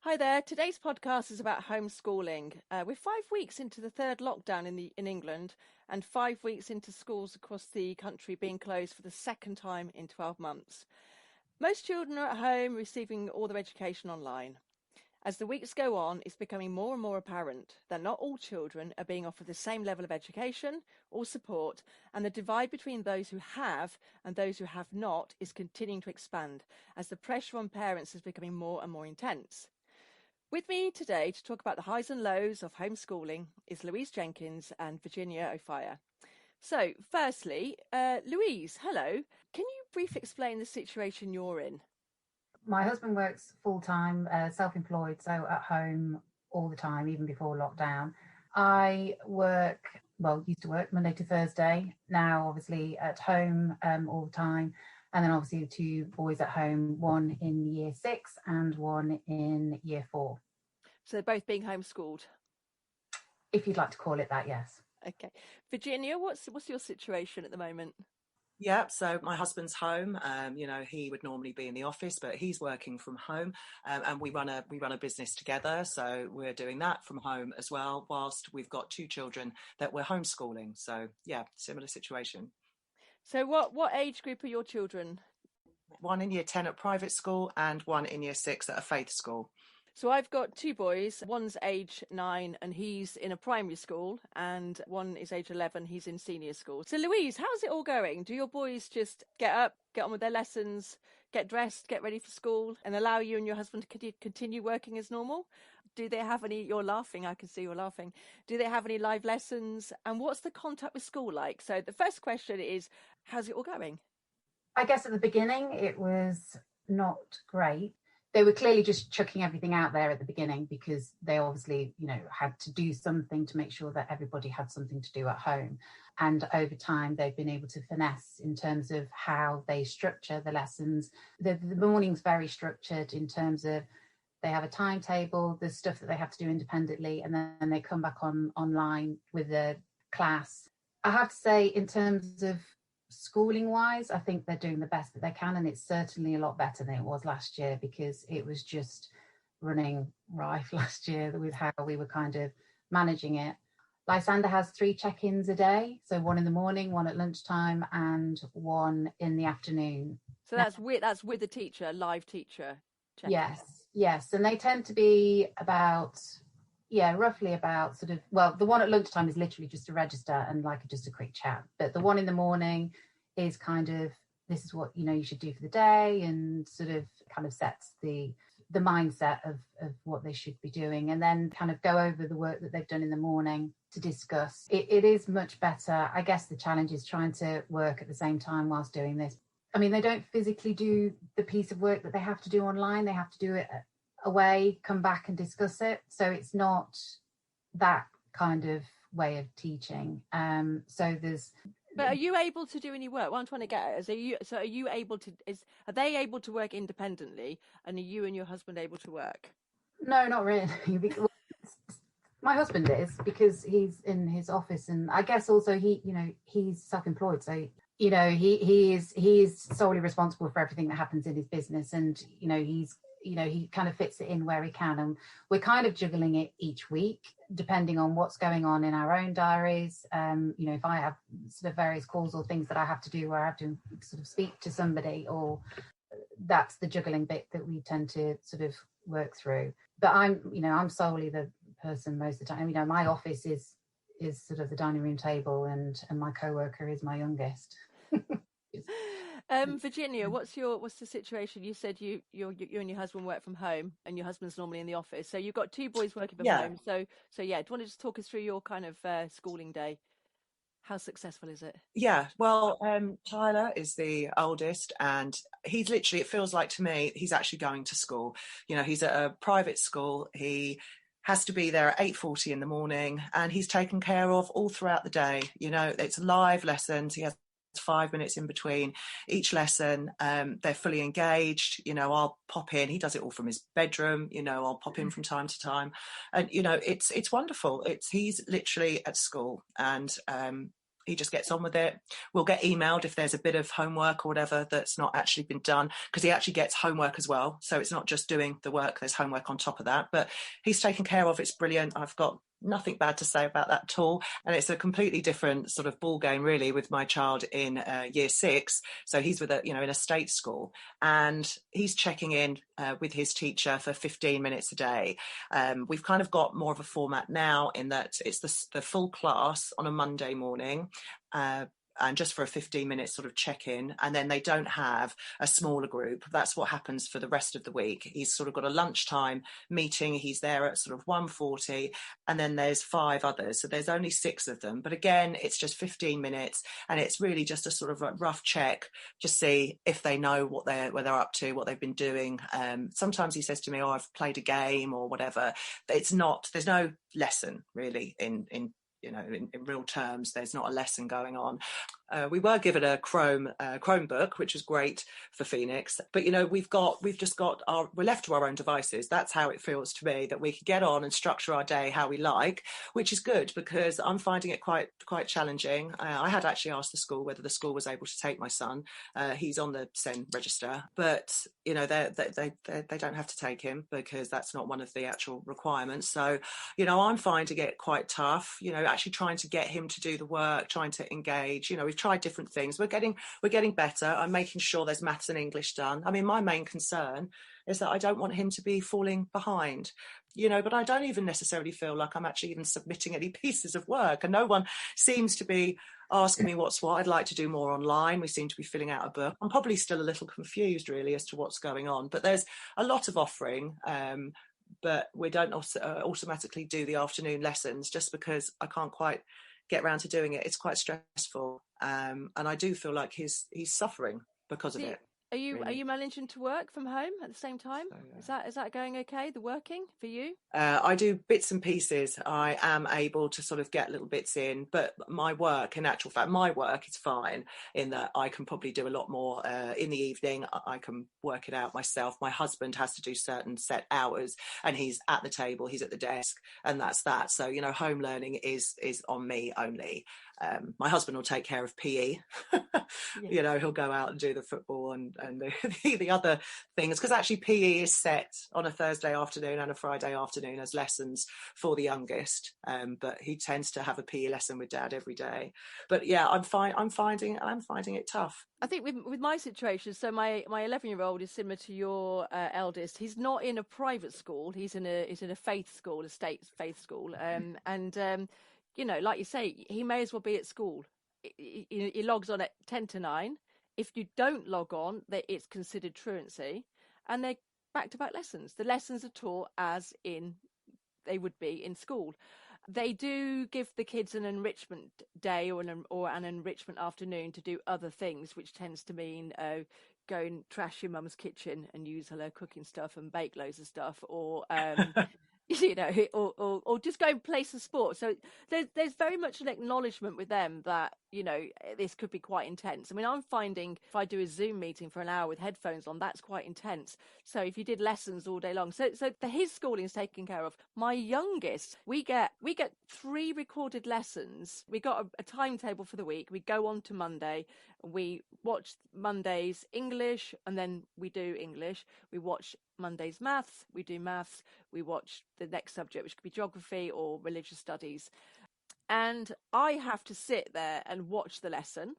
Hi there. Today's podcast is about homeschooling. We're 5 weeks into the third lockdown in England, and 5 weeks into schools across the country being closed for the second time in 12 months. Most children are at home receiving all their education online. As the weeks go on, it's becoming more and more apparent that not all children are being offered the same level of education or support, and the divide between those who have and those who have not is continuing to expand as the pressure on parents is becoming more and more intense. With me today to talk about the highs and lows of homeschooling is Louise Jenkins and Virginia Offiah. So, firstly, Louise, hello. Can you briefly explain the situation you're in? My husband works full time, self-employed, so at home all the time, even before lockdown. I used to work Monday to Thursday, now obviously at home all the time. And then obviously two boys at home, one in year 6 and one in year 4. So they're both being homeschooled. If you'd like to call it that, yes. Okay. Virginia, what's your situation at the moment? Yeah, so my husband's home. He would normally be in the office, but he's working from home, and we run a business together. So we're doing that from home as well, whilst we've got 2 children that we're homeschooling. So yeah, similar situation. So what age group are your children? One in year 10 at private school and one in year 6 at a faith school. So I've got 2 boys. One's age 9 and he's in a primary school, and one is age 11, he's in senior school. So Louise, how's it all going? Do your boys just get up, get on with their lessons, get dressed, get ready for school, and allow you and your husband to continue working as normal? Do they have any, you're laughing, I can see you're laughing. Do they have any live lessons? And what's the contact with school like? So the first question is, how's it all going? I guess at the beginning it was not great. They were clearly just chucking everything out there at the beginning because they obviously, had to do something to make sure that everybody had something to do at home. And over time, they've been able to finesse in terms of how they structure the lessons. The morning's very structured in terms of they have a timetable, there's stuff that they have to do independently, and then they come back online with the class. I have to say, in terms of schooling wise, I think they're doing the best that they can, and it's certainly a lot better than it was last year, because it was just running rife last year with how we were kind of managing it. Lysander has 3 check-ins a day, so one in the morning, one at lunchtime, and one in the afternoon. So that's with the teacher, live teacher check-in. Yes, and they tend to be about roughly about the one at lunchtime is literally just to register and just a quick chat. But the one in the morning is kind of, this is what, you should do for the day, and sort of kind of sets the mindset of what they should be doing, and then kind of go over the work that they've done in the morning to discuss. It is much better. I guess the challenge is trying to work at the same time whilst doing this. I mean, they don't physically do the piece of work that they have to do online. They have to do it away, come back and discuss it. So it's not that kind of way of teaching. So there's. But are you able to do any work? What I'm trying to get at is, are they able to work independently, and are you and your husband able to work? No, not really. My husband is, because he's in his office, and I guess also he's self-employed, so he is solely responsible for everything that happens in his business, and he kind of fits it in where he can, and we're kind of juggling it each week depending on what's going on in our own diaries. If I have sort of various calls or things that I have to do where I have to sort of speak to somebody, or that's the juggling bit that we tend to sort of work through. But I'm solely the person most of the time. My office is sort of the dining room table, and my co-worker is my youngest. Virginia, what's the situation? You said you and your husband work from home, and your husband's normally in the office. So you've got 2 boys working from home. So yeah, do you want to just talk us through your kind of schooling day? How successful is it? Yeah, well, Tyler is the oldest, and he's literally, it feels like to me, he's actually going to school. He's at a private school. He has to be there at 8:40 in the morning, and he's taken care of all throughout the day. It's live lessons. He has 5 minutes in between each lesson. They're fully engaged. I'll pop in. He does it all from his bedroom. I'll pop in from time to time, and it's wonderful. He's literally at school, and He just gets on with it. We'll get emailed if there's a bit of homework or whatever that's not actually been done, because he actually gets homework as well. So it's not just doing the work, there's homework on top of that. But he's taken care of. It's brilliant. I've got nothing bad to say about that at all. And it's a completely different sort of ball game, really, with my child in year 6. So he's with in a state school, and he's checking in with his teacher for 15 minutes a day. We've kind of got more of a format now in that it's the full class on a Monday morning. And just for a 15-minute sort of check-in, and then they don't have a smaller group. That's what happens for the rest of the week. He's sort of got a lunchtime meeting. He's there at sort of 1:40, and then there's 5 others. So there's only 6 of them. But again, it's just 15 minutes, and it's really just a sort of a rough check, just see if they know where they're up to, what they've been doing. Sometimes he says to me, "Oh, I've played a game," or whatever. There's no lesson really in real terms. There's not a lesson going on. We were given a Chromebook, which was great for Phoenix, but we're left to our own devices. That's how it feels to me, that we can get on and structure our day how we like, which is good, because I'm finding it quite challenging. I had actually asked the school whether the school was able to take my son. He's on the SEN register, but they don't have to take him, because that's not one of the actual requirements. So I'm finding it quite tough, actually trying to get him to do the work, trying to engage. We've tried different things. We're getting better. I'm making sure there's maths and English done. I mean, my main concern is that I don't want him to be falling behind, but I don't even necessarily feel like I'm actually even submitting any pieces of work, and no one seems to be asking me what's what. I'd like to do more online. We seem to be filling out a book. I'm probably still a little confused really as to what's going on, but there's a lot of offering. But we don't automatically do the afternoon lessons, just because I can't quite get around to doing it. It's quite stressful, and I do feel like he's suffering because of it. Are you managing to work from home at the same time? So, yeah. Is that going okay, the working for you? I do bits and pieces. I am able to sort of get little bits in, but my work, in actual fact, is fine, in that I can probably do a lot more in the evening. I can work it out myself. My husband has to do certain set hours, and he's at the table, he's at the desk, and that's that. So, home learning is on me only. My husband will take care of PE. Yeah. He'll go out and do the football and the other things, because actually PE is set on a Thursday afternoon and a Friday afternoon as lessons for the youngest, but he tends to have a PE lesson with Dad every day. But yeah, I'm finding it tough. I think with my situation, so my 11-year-old is similar to your eldest. He's not in a private school. He's in a faith school, a state faith school, like you say, he may as well be at school. He logs on at 10 to 9. If you don't log on, it's considered truancy, and they're back-to-back lessons. The lessons are taught as in they would be in school. They do give the kids an enrichment day or an enrichment afternoon to do other things, which tends to mean go and trash your mum's kitchen and use her cooking stuff and bake loads of stuff, or or just go and play some sport. So there's very much an acknowledgement with them that this could be quite intense. I mean, I'm finding if I do a Zoom meeting for an hour with headphones on, that's quite intense. So if you did lessons all day long, so his schooling is taken care of. My youngest, we get 3 recorded lessons. We got a timetable for the week. We go on to Monday. We watch Monday's English, and then we do English. We watch Monday's maths. We do maths. We watch the next subject, which could be geography or religious studies. And I have to sit there and watch the lesson.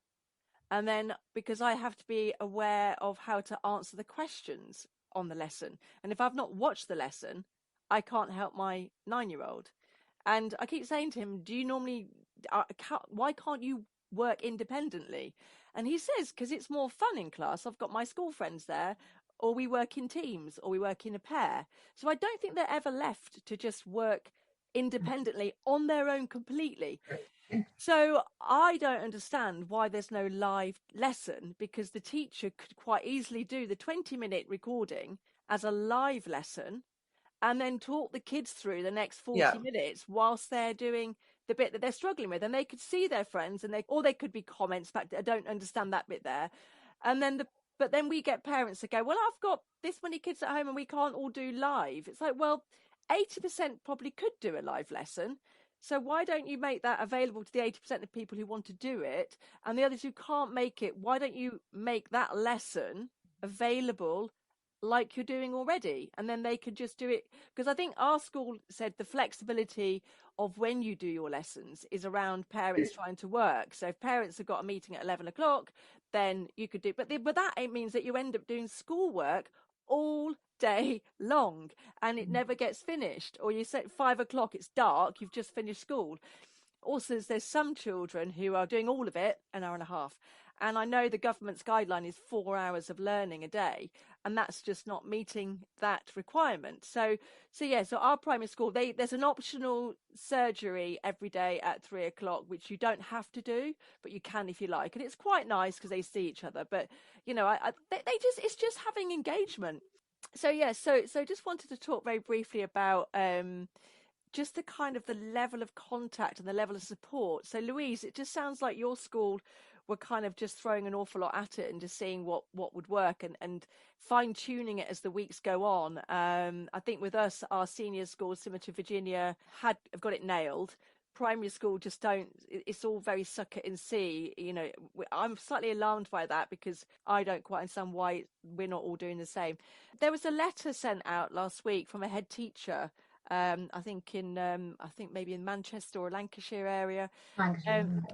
And then, because I have to be aware of how to answer the questions on the lesson. And if I've not watched the lesson, I can't help my 9-year-old. And I keep saying to him, why can't you work independently? And he says, because it's more fun in class. I've got my school friends there, or we work in teams, or we work in a pair. So I don't think they're ever left to just work independently on their own completely. So I don't understand why there's no live lesson, because the teacher could quite easily do the 20-minute recording as a live lesson and then talk the kids through the next 40 minutes whilst they're doing the bit that they're struggling with, and they could see their friends, and they could be comments back. I don't understand that bit there. And then but then we get parents that go, well, I've got this many kids at home and we can't all do live. It's like, well, 80% probably could do a live lesson. So why don't you make that available to the 80% of people who want to do it, and the others who can't make it? Why don't you make that lesson available like you're doing already, and then they could just do it? Because I think our school said the flexibility of when you do your lessons is around parents trying to work. So if parents have got a meeting at 11 o'clock, then you could do, but that it means that you end up doing schoolwork all day long and it never gets finished. Or you say 5 o'clock, it's dark, you've just finished school. Also, there's some children who are doing all of it an hour and a half. And I know the government's guideline is 4 hours of learning a day, and that's just not meeting that requirement. So our primary school, there's an optional surgery every day at 3 o'clock, which you don't have to do, but you can if you like. And it's quite nice because they see each other. But it's just having engagement. So just wanted to talk very briefly about just the kind of the level of contact and the level of support. So Louise, it just sounds like your school were kind of just throwing an awful lot at it and just seeing what would work and fine tuning it as the weeks go on. I think with us, our senior schools, similar to Virginia, have got it nailed. Primary school just don't, it's all very suck it and see. I'm slightly alarmed by that because I don't quite understand why we're not all doing the same. There was a letter sent out last week from a head teacher, I think maybe in Manchester or Lancashire area.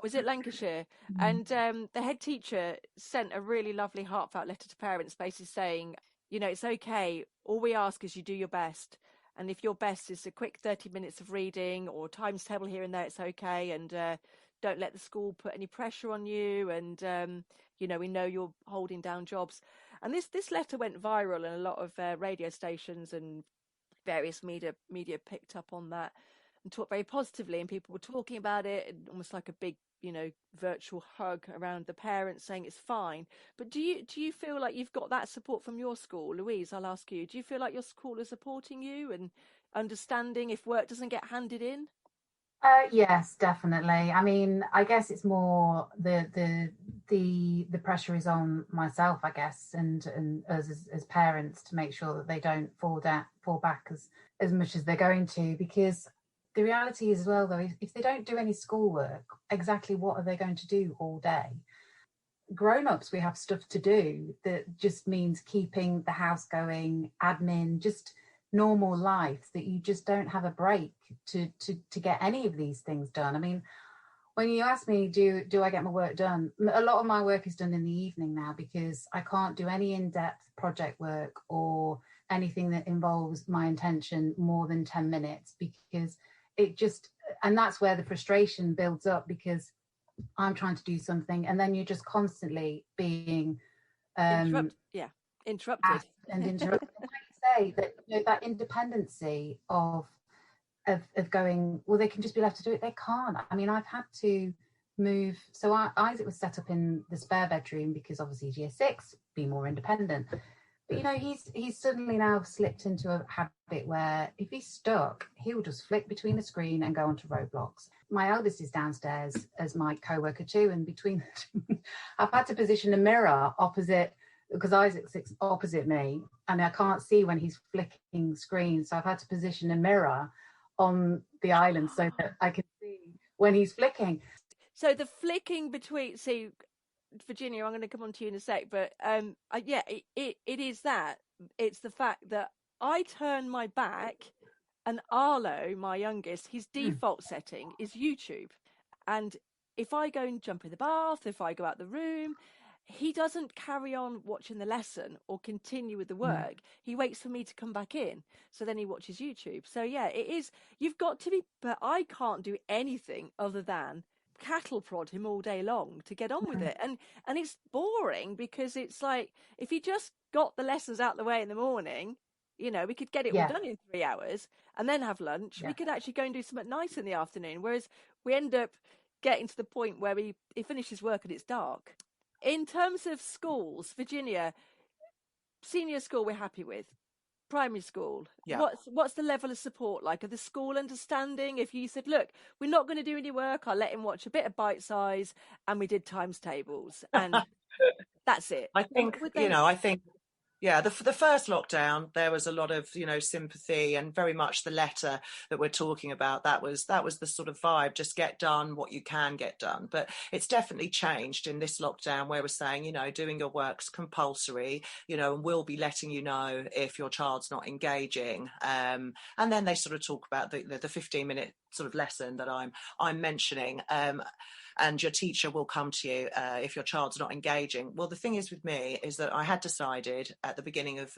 Was it Lancashire? And the head teacher sent a really lovely heartfelt letter to parents basically saying, it's okay, all we ask is you do your best, and if your best is a quick 30 minutes of reading or times table here and there, it's okay, and don't let the school put any pressure on you, and we know you're holding down jobs. And this letter went viral, and a lot of radio stations and various media picked up on that and talked very positively, and people were talking about it, and almost like a big virtual hug around the parents saying it's fine. But do you feel like you've got that support from your school? Louise, I'll ask you, do you feel like your school is supporting you and understanding if work doesn't get handed in? Yes, definitely. I mean, I guess it's more the pressure is on myself, I guess, and us as parents to make sure that they don't fall back as much as they're going to, because the reality is as well, though, if they don't do any schoolwork, exactly what are they going to do all day? Grown-ups, we have stuff to do that just means keeping the house going, admin, just normal life, that you just don't have a break to get any of these things done. I mean, when you ask me, do I get my work done? A lot of my work is done in the evening now because I can't do any in-depth project work or anything that involves my intention more than 10 minutes, because it just, and that's where the frustration builds up, because I'm trying to do something and then you're just constantly being interrupted and interrupted. Like you say, that that independency of going, well, they can just be left to do it. They can't. I mean, I've had to move. So Isaac was set up in the spare bedroom because obviously he's year 6, be more independent. But he's suddenly now slipped into a habit where if he's stuck, he'll just flick between the screen and go onto Roblox. My eldest is downstairs as my co-worker too, and between I've had to position a mirror opposite, because Isaac sits opposite me and I can't see when he's flicking screens. So I've had to position a mirror on the island so that I can see when he's flicking. So the flicking between, Virginia, I'm going to come on to you in a sec, but it is that. It's the fact that I turn my back and Arlo, my youngest, his default setting is YouTube. And if I go and jump in the bath, if I go out the room, he doesn't carry on watching the lesson or continue with the work. He waits for me to come back in. So then he watches YouTube. So yeah, it is, you've got to be, but I can't do anything other than cattle prod him all day long to get on with it. And it's boring because it's like, if he just got the lessons out the way in the morning, we could get it all done in 3 hours and then have lunch. We could actually go and do something nice in the afternoon. Whereas we end up getting to the point where he finishes work and it's dark. In terms of schools, Virginia, senior school we're happy with. Primary school, what's the level of support like? Are the school understanding? If you said, look, we're not going to do any work, I'll let him watch a bit of bite size, and we did times tables, and that's it. I think Yeah, the first lockdown, there was a lot of, sympathy, and very much the letter that we're talking about. That was the sort of vibe. Just get done what you can get done. But it's definitely changed in this lockdown, where we're saying, doing your work's compulsory, and we'll be letting you know if your child's not engaging. And then they sort of talk about the 15-minute sort of lesson that I'm mentioning. And your teacher will come to you if your child's not engaging. Well, the thing is with me is that I had decided at the beginning of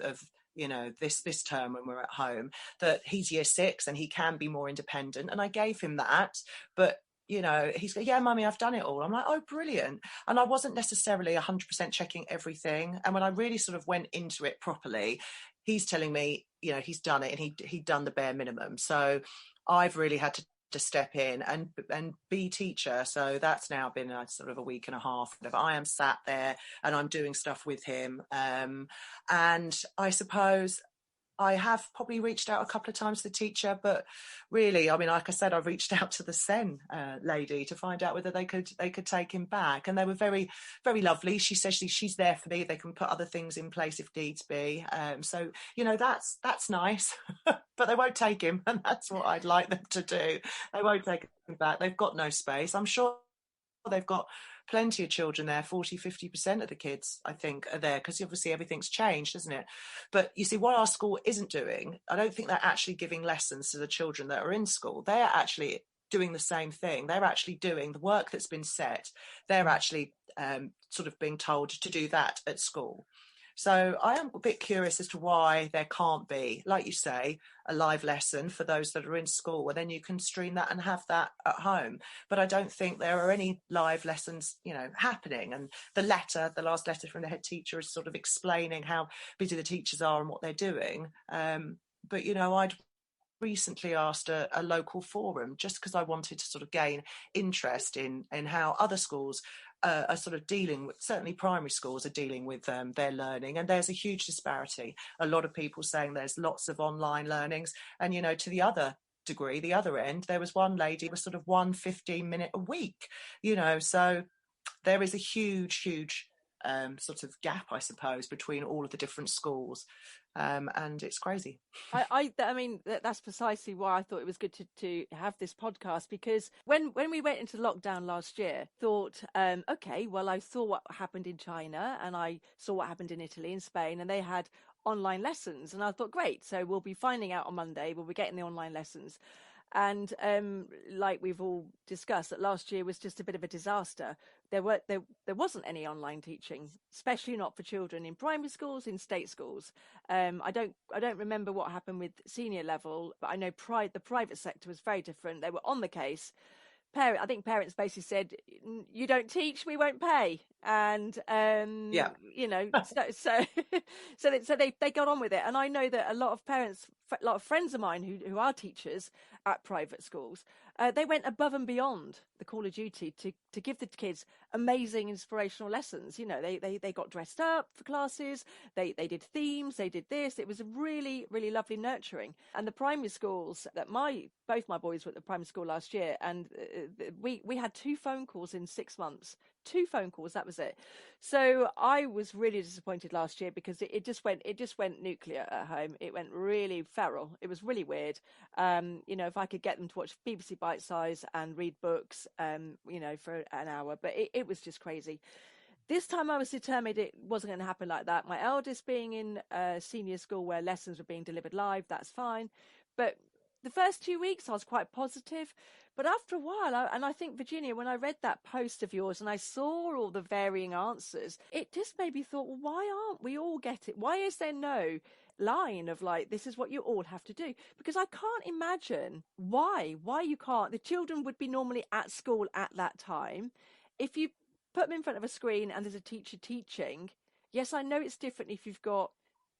this term, when we're at home, that he's year 6 and he can be more independent, and I gave him that. But he's going, yeah, mummy, I've done it all. I'm like, oh, brilliant. And I wasn't necessarily 100% checking everything. And when I really sort of went into it properly, he's telling me, he's done it, and he'd done the bare minimum. So I've really had to step in and be teacher. So that's now been a sort of a week and a half. I am sat there and I'm doing stuff with him. And I suppose I have probably reached out a couple of times to the teacher, but really, I mean, like I said, I've reached out to the SEN lady to find out whether they could take him back, and they were very, very lovely. She says she's there for me. They can put other things in place if needs be. So that's nice, but they won't take him, and that's what I'd like them to do. They won't take him back. They've got no space. I'm sure they've got plenty of children there. 40-50% of the kids, I think, are there, because obviously everything's changed, isn't it? But you see, what our school isn't doing, I don't think they're actually giving lessons to the children that are in school. They're actually doing the same thing. They're actually doing the work that's been set. They're actually sort of being told to do that at school. So I am a bit curious as to why there can't be, like you say, a live lesson for those that are in school, and then you can stream that and have that at home. But I don't think there are any live lessons, happening. And the last letter from the head teacher is sort of explaining how busy the teachers are and what they're doing. But I'd recently asked a local forum, just because I wanted to sort of gain interest in how other schools are sort of dealing with, certainly primary schools are dealing with their learning. And there's a huge disparity. A lot of people saying there's lots of online learnings, and to the other degree, the other end, there was one lady was sort of 15-minute a week, so there is a huge sort of gap, I suppose, between all of the different schools. And it's crazy. I mean, that's precisely why I thought it was good to have this podcast, because when we went into lockdown last year, thought, okay, well, I saw what happened in China, and I saw what happened in Italy and Spain, and they had online lessons, and I thought, great, so we'll be finding out on Monday, we'll be getting the online lessons. And like we've all discussed, that last year was just a bit of a disaster. There wasn't any online teaching, especially not for children in primary schools, in state schools. I don't remember what happened with senior level, but I know the private sector was very different. They were on the case. I think parents basically said, "You don't teach, we won't pay," and Yeah. so they got on with it. And I know that a lot of parents, a lot of friends of mine who are teachers at private schools, they went above and beyond the call of duty to give the kids amazing inspirational lessons. They got dressed up for classes, they did themes, they did this. It was really, really lovely nurturing. And the primary schools that both my boys were at the primary school last year, and we had 2 phone calls in 6 months. 2 phone calls, that was it. So I was really disappointed last year, because it just went nuclear at home. It went really feral. It was really weird. If I could get them to watch BBC Bite Size and read books, for an hour, but it was just crazy. This time I was determined it wasn't going to happen like that. My eldest being in senior school where lessons were being delivered live, that's fine. But the first 2 weeks I was quite positive. But after a while, and I think, Virginia, when I read that post of yours and I saw all the varying answers, it just made me thought, well, why aren't we all get it? Why is there no line of like, this is what you all have to do? Because I can't imagine why you can't. The children would be normally at school at that time. If you put them in front of a screen and there's a teacher teaching, yes, I know it's different if you've got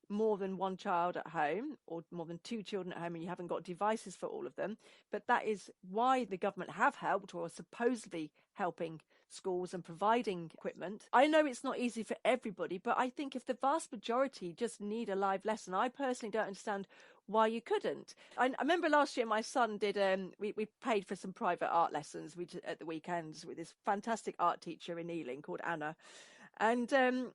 more than one child at home, or more than 2 children at home, and you haven't got devices for all of them. But that is why the government have helped, or are supposedly helping schools and providing equipment. I know it's not easy for everybody, but I think if the vast majority just need a live lesson, I personally don't understand why you couldn't. I remember last year my son did, we paid for some private art lessons at the weekends with this fantastic art teacher in Ealing called Anna. And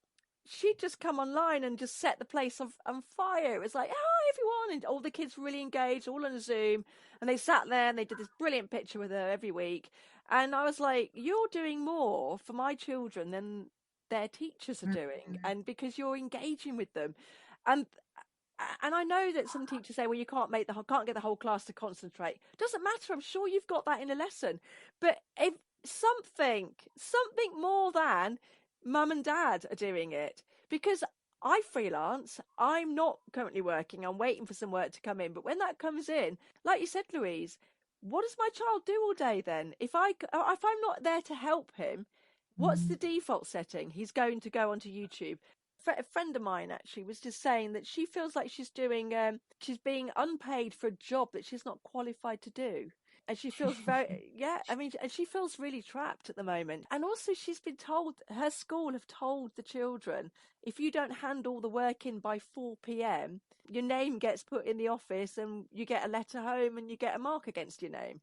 she'd just come online and just set the place on fire. It was like, hi everyone, and all the kids really engaged, all on a Zoom, and they sat there and they did this brilliant picture with her every week. And I was like, you're doing more for my children than their teachers are doing, and because you're engaging with them. And I know that some teachers say, well, you can't get the whole class to concentrate. Doesn't matter. I'm sure you've got that in a lesson. But if something more than mum and dad are doing it, because I freelance, I'm not currently working. I'm waiting for some work to come in. But when that comes in, like you said, Louise, what does my child do all day then? If I'm not there to help him, what's the default setting? He's going to go onto YouTube. A friend of mine actually was just saying that she feels like she's being unpaid for a job that she's not qualified to do. And she feels and she feels really trapped at the moment. And also she's been told, her school have told the children, if you don't hand all the work in by 4 p.m, your name gets put in the office and you get a letter home and you get a mark against your name.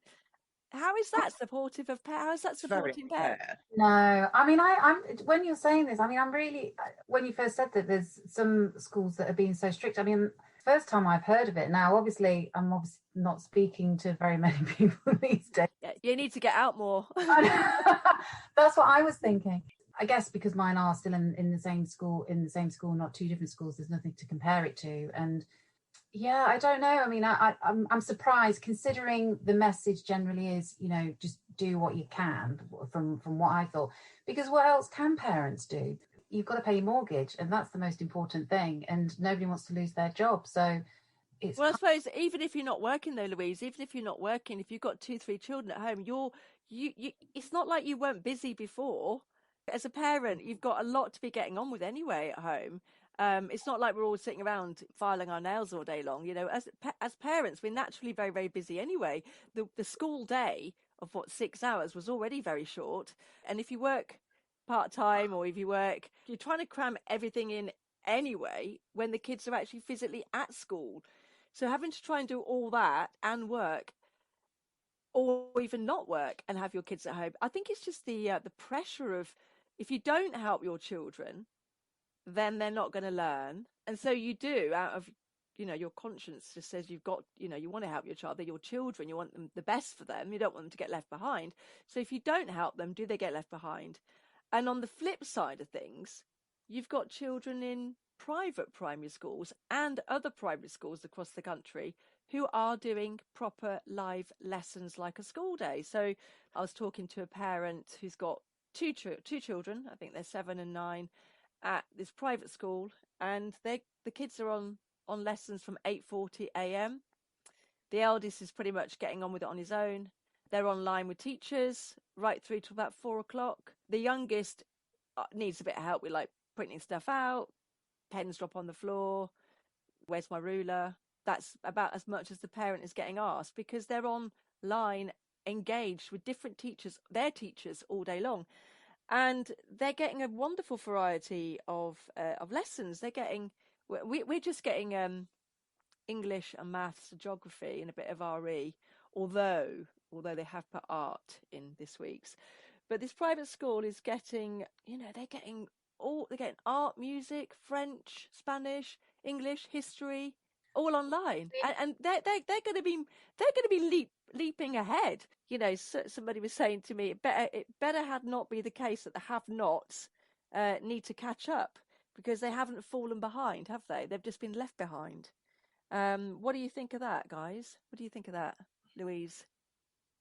How is that supportive of parents? How is that supporting parents? No, I mean, I'm when you're saying this, I mean, I'm really, when you first said that there's some schools that are being so strict, I mean, first time I've heard of it. Now, obviously, I'm not speaking to very many people these days. Yeah, you need to get out more. That's what I was thinking. I guess because mine are still in the same school, not two different schools, there's nothing to compare it to. And yeah, I don't know. I mean, I'm surprised, considering the message generally is, you know, just do what you can, from what I thought, because what else can parents do? You've got to pay your mortgage, and that's the most important thing, and nobody wants to lose their job. So it's, well, I suppose even if you're not working though, Louise, even if you're not working, if you've got 2-3 children at home, you it's not like you weren't busy before. As a parent, you've got a lot to be getting on with anyway at home. It's not like we're all sitting around filing our nails all day long. You know, as parents, we're naturally very, very busy anyway. The school day of 6 hours was already very short, and if you work part-time, or if you're trying to cram everything in anyway when the kids are actually physically at school. So having to try and do all that and work, or even not work and have your kids at home, I think it's just the pressure of, if you don't help your children, then they're not going to learn. And so you do, out of, you know, your conscience just says you've got, you know, you want to help your child. They're your children. You want them the best for them. You don't want them to get left behind. So if you don't help them, do they get left behind? And on the flip side of things, you've got children in private primary schools and other private schools across the country who are doing proper live lessons like a school day. So I was talking to a parent who's got two children, I think they're 7 and 9, at this private school, and the kids are on lessons from 8:40 a.m. The eldest is pretty much getting on with it on his own. They're online with teachers right through to about 4 o'clock. The youngest needs a bit of help with like printing stuff out, pens drop on the floor, where's my ruler? That's about as much as the parent is getting asked, because they're online engaged with different teachers, their teachers, all day long. And they're getting a wonderful variety of lessons. We're just getting English and maths, geography, and a bit of RE, although they have put art in this week's. But this private school is getting, you know, they're getting art, music, French, Spanish, English, history, all online, and they're going to be leaping ahead. You know, somebody was saying to me, it better had not be the case that the have-nots need to catch up, because they haven't fallen behind, have they? They've just been left behind. What do you think of that, guys? What do you think of that, Louise?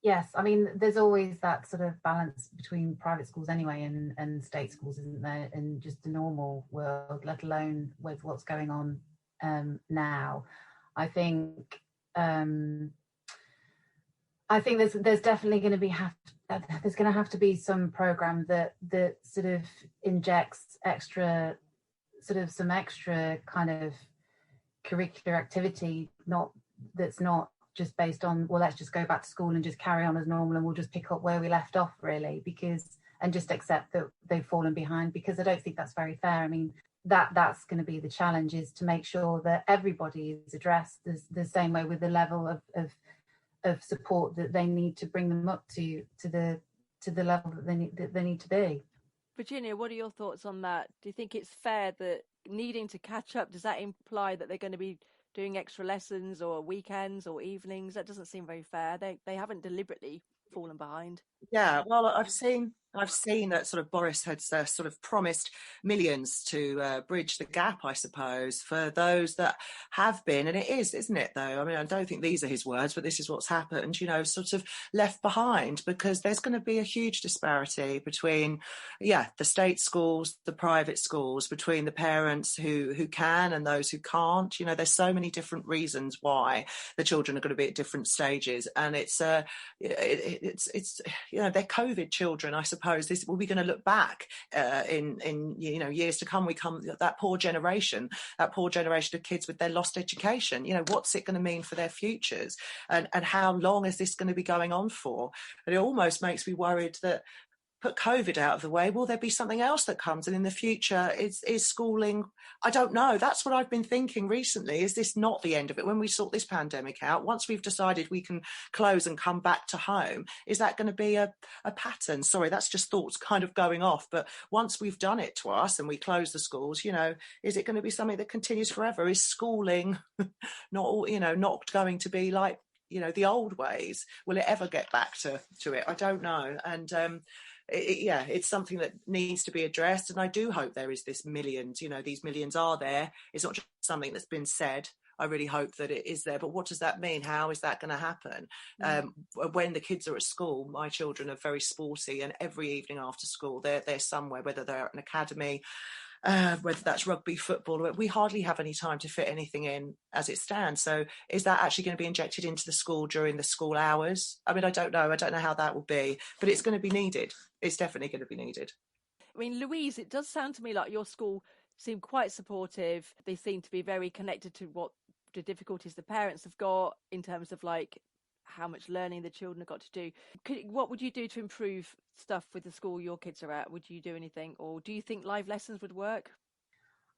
yes, I mean, there's always that sort of balance between private schools anyway and state schools, isn't there, in just the normal world, let alone with what's going on now. I think there's definitely going to be there's going to have to be some program that sort of injects some extra kind of curricular activity, that's not just based on, well, let's just go back to school and just carry on as normal and we'll just pick up where we left off, really, and just accept that they've fallen behind, because I don't think that's very fair. I mean, that's going to be the challenge, is to make sure that everybody is addressed the same way, with the level of support that they need to bring them up to the level that they need to be. Virginia, what are your thoughts on that? Do you think it's fair that needing to catch up, does that imply that they're going to be doing extra lessons or weekends or evenings? That doesn't seem very fair. They haven't deliberately fallen behind. Yeah, well, I've seen that sort of Boris had sort of promised millions to bridge the gap, I suppose, for those that have been, and it is, isn't it? Though, I mean, I don't think these are his words, but this is what's happened. Sort of left behind, because there's going to be a huge disparity between, yeah, the state schools, the private schools, between the parents who can and those who can't. There's so many different reasons why the children are going to be at different stages, and it's they're COVID children, I suppose. This will be going to look back in years to come. That poor generation of kids with their lost education. What's it going to mean for their futures, and how long is this going to be going on for? And it almost makes me worried that, put COVID out of the way, will there be something else that comes? And in the future, is schooling? I don't know. That's what I've been thinking recently. Is this not the end of it? When we sort this pandemic out, once we've decided we can close and come back to home, is that going to be a pattern? Sorry, that's just thoughts kind of going off. But once we've done it to us and we close the schools, is it going to be something that continues forever? Is schooling not going to be like, the old ways? Will it ever get back to it? I don't know. And it's something that needs to be addressed, and I do hope there is this millions. These millions are there. It's not just something that's been said. I really hope that it is there. But what does that mean? How is that going to happen? When the kids are at school, my children are very sporty, and every evening after school, they're somewhere, whether they're at an academy, whether that's rugby, football. We hardly have any time to fit anything in as it stands. So is that actually going to be injected into the school during the school hours? I mean, I don't know how that will be, but it's going to be needed. It's definitely going to be needed. I mean, Louise, it does sound to me like your school seemed quite supportive. They seem to be very connected to what the difficulties the parents have got in terms of like how much learning the children have got to do. What would you do to improve stuff with the school your kids are at? Would you do anything, or do you think live lessons would work?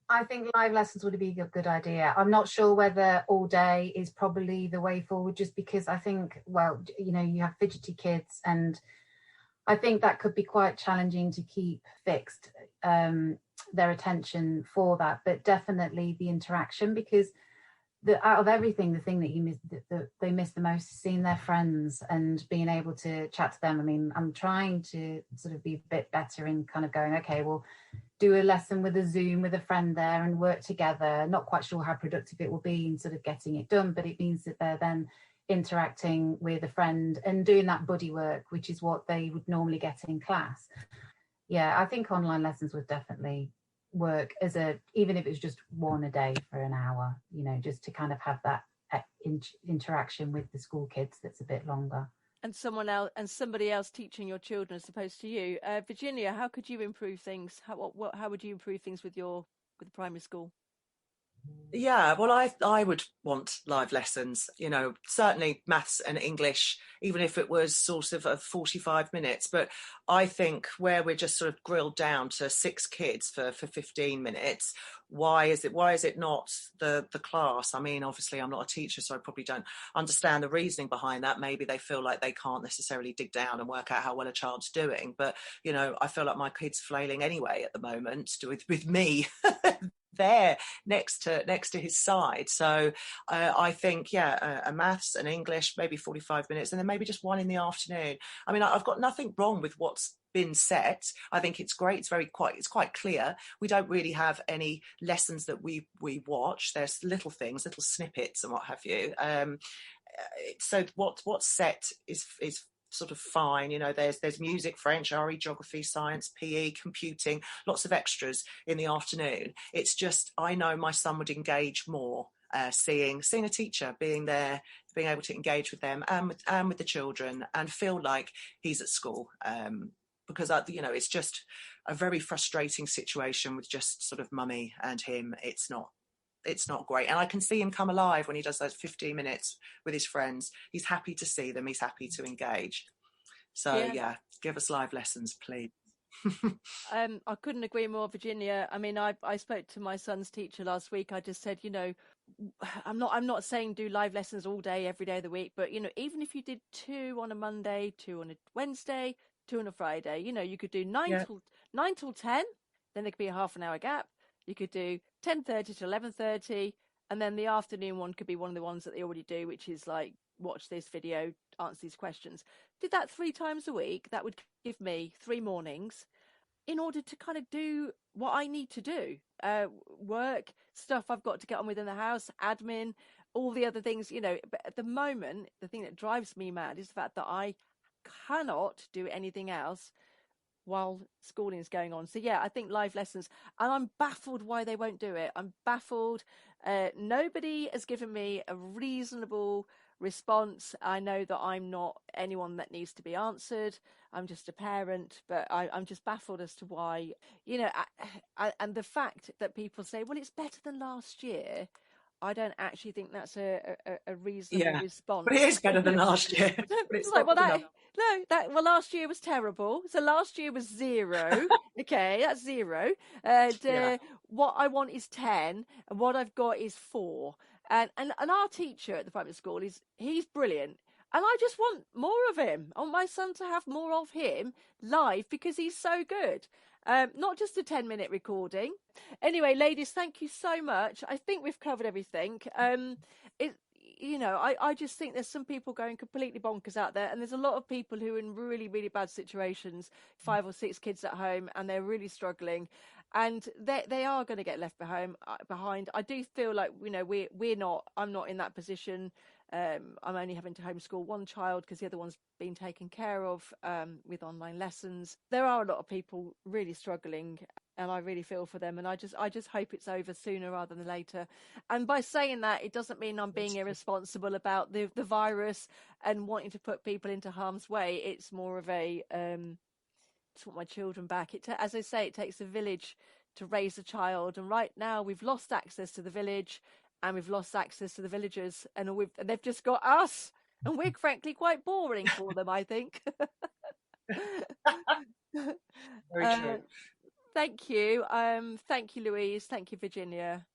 I think live lessons would be a good idea. I'm not sure whether all day is probably the way forward, just because I think, you have fidgety kids, and I think that could be quite challenging to keep fixed their attention for that. But definitely the interaction, because out of everything, the thing that they miss the most is seeing their friends and being able to chat to them. I mean, I'm trying to sort of be a bit better in kind of going, okay, well, do a lesson with a Zoom with a friend there and work together. Not quite sure how productive it will be in sort of getting it done, but it means that they're then interacting with a friend and doing that buddy work, which is what they would normally get in class. Yeah, I think online lessons would definitely work even if it was just one a day for an hour, just to kind of have that interaction with the school kids that's a bit longer. And somebody else teaching your children as opposed to you. Virginia, how could you improve things? How would you improve things with the primary school? Yeah, well, I would want live lessons, certainly maths and English, even if it was sort of 45 minutes. But I think where we're just sort of grilled down to 6 kids for 15 minutes, why is it not the class? I mean, obviously I'm not a teacher, so I probably don't understand the reasoning behind that. Maybe they feel like they can't necessarily dig down and work out how well a child's doing. But, I feel like my kid's flailing anyway at the moment with me there next to his side. So I think, a maths and English, maybe 45 minutes, and then maybe just one in the afternoon. I mean, I've got nothing wrong with what's been set. I think it's great. It's quite clear. We don't really have any lessons that we watch. There's little things, little snippets and what have you. So what's set is sort of fine. There's music, French, RE, geography, science, PE, computing, lots of extras in the afternoon. It's just, I know my son would engage more seeing a teacher, being there, being able to engage with them and with the children and feel like he's at school. Because it's just a very frustrating situation with just sort of mummy and him. It's not great. And I can see him come alive when he does those 15 minutes with his friends. He's happy to see them. He's happy to engage. So yeah give us live lessons, please. I couldn't agree more, Virginia. I mean, I spoke to my son's teacher last week. I just said, I'm not saying do live lessons all day, every day of the week, but even if you did 2 on a Monday, 2 on a Wednesday, 2 on a Friday. You know, you could do 9 Yeah. till 10, then there could be a half an hour gap. You could do 10:30 to 11:30, and then the afternoon one could be one of the ones that they already do, which is like, watch this video, answer these questions. Did that 3 times a week, that would give me 3 mornings in order to kind of do what I need to do. Work, stuff I've got to get on with in the house, admin, all the other things, you know. But at the moment, the thing that drives me mad is the fact that I cannot do anything else while schooling is going on. So yeah, I think live lessons, and I'm baffled why they won't do it. I'm baffled. Nobody has given me a reasonable response. I know that I'm not anyone that needs to be answered. I'm just a parent, but I'm just baffled as to why, you know, and the fact that people say, well, it's better than last year. I don't actually think that's a reasonable response. But it is better than last year. But it's like, well, not well, last year was terrible. So last year was 0. Okay, that's 0. And what I want is 10, and what I've got is 4. And our teacher at the primary school he's brilliant. And I just want more of him. I want my son to have more of him live because he's so good. Not just a 10-minute recording. Anyway, ladies, thank you so much. I think we've covered everything. I just think there's some people going completely bonkers out there, and there's a lot of people who are in really, really bad situations, 5 or 6 kids at home, and they're really struggling, and they are going to get left behind. I do feel like, you know, I'm not in that position. I'm only having to homeschool one child because the other one's been taken care of with online lessons. There are a lot of people really struggling, and I really feel for them, and I just hope it's over sooner rather than later. And by saying that, it doesn't mean I'm being irresponsible about the virus and wanting to put people into harm's way. It's more of a just want my children back. As I say, it takes a village to raise a child, and right now we've lost access to the village, and we've lost access to the villagers, and they've just got us, and we're frankly quite boring for them, I think. Very true. Thank you. Thank you, Louise. Thank you, Virginia.